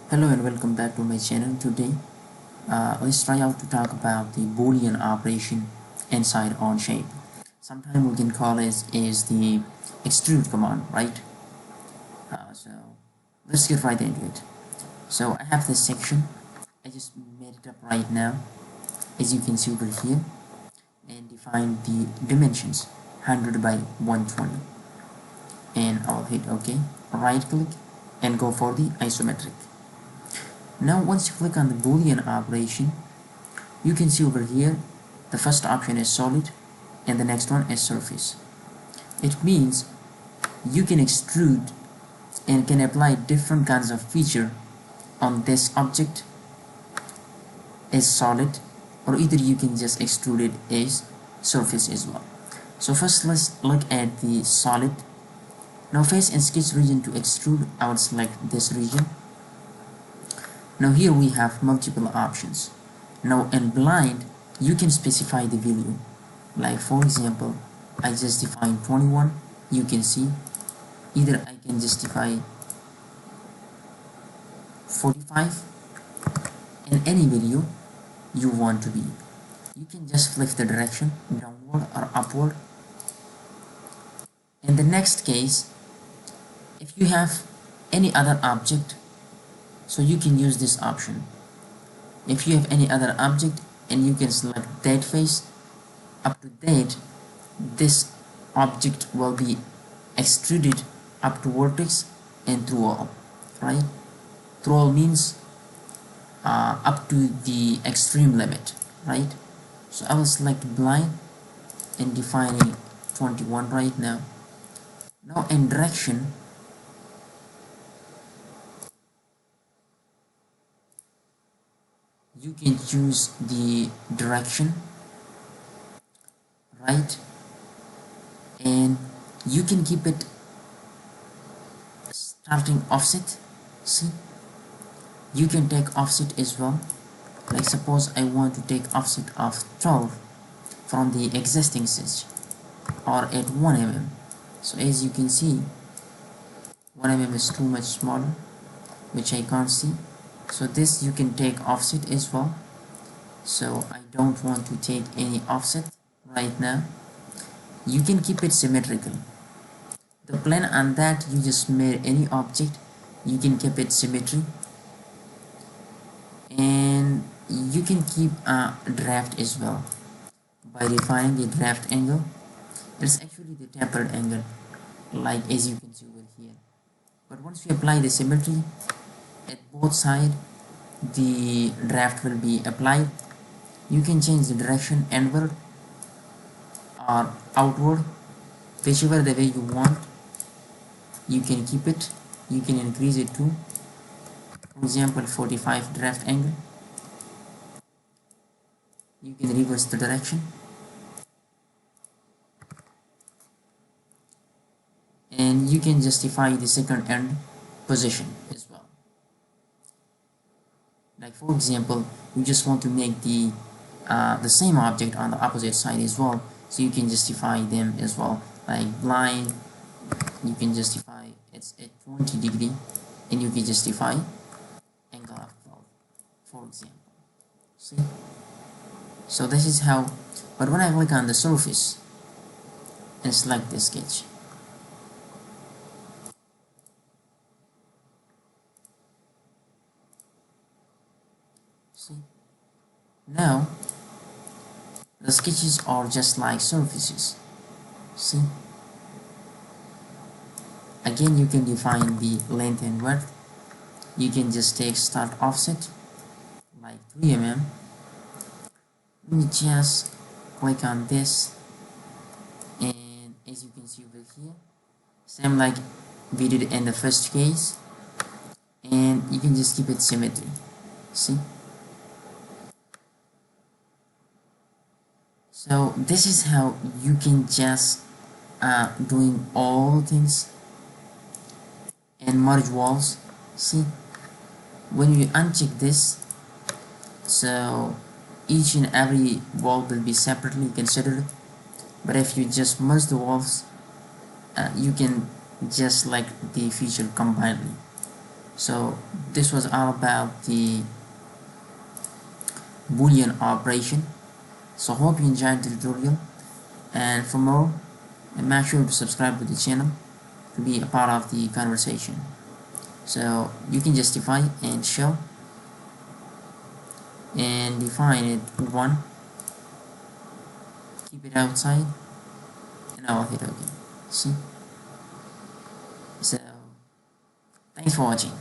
Hello and welcome back to my channel. Today let's try out to talk about the Boolean operation inside onshape. Sometimes we can call it is the extrude command, right? So let's get right into it. So I have this section. I just made it up right now, as you can see over here, and define the dimensions 100 by 120, and I'll hit OK. Right click and go for the isometric. Now once you click on the Boolean operation, you can see over here the first option is solid and the next one is surface. It means you can extrude and can apply different kinds of feature on this object as solid, or either you can just extrude it as surface as well. So first let's look at the solid. Now face and sketch region to extrude, I would select this region. Now here we have multiple options. Now in blind you can specify the value, like for example I just define 21. You can see either I can justify 45 and any value you want to be. You can just flip the direction downward or upward. In the next case, if you have any other object, so you can use this option. If you have any other object and you can select that face, up to date this object will be extruded up to vertex and through all, right? Through all means up to the extreme limit, right? So I will select blind and defining 21 right now. Now in direction, you can choose the direction, right? And you can keep it starting offset. See, you can take offset as well. Like suppose I want to take offset of 12 from the existing stitch, or at 1 mm. So as you can see, 1 mm is too much smaller, which I can't see. So this you can take offset as well. So I don't want to take any offset right now. You can keep it symmetrical. The plan on that, you just made any object, you can keep it symmetry, and you can keep a draft as well by defining the draft angle. It's actually the tapered angle, like as you can see over here. But once you apply the symmetry at both sides, the draft will be applied. You can change the direction inward or outward, whichever the way you want. You can keep it, you can increase it too. For example, 45 draft angle. You can reverse the direction, and you can justify the second end position as well. Like for example, you just want to make the same object on the opposite side as well, so you can justify them as well. Like blind, you can justify it's at 20 degree, and you can justify angle of 12, for example. See, so this is how. But when I click on the surface and select the sketch, see, now the sketches are just like surfaces. See, again you can define the length and width. You can just take start offset like 3 mm. Let me just click on this, and as you can see over here, same like we did in the first case, and you can just keep it symmetry. See, so this is how you can just doing all things and merge walls. See, when you uncheck this, so each and every wall will be separately considered, but if you just merge the walls, you can just like the feature combinedly. So this was all about the Boolean operation. So hope you enjoyed the tutorial, and for more, make sure to subscribe to the channel to be a part of the conversation. So you can justify and show and define it with one, keep it outside, and I'll hit OK. See? So thanks for watching.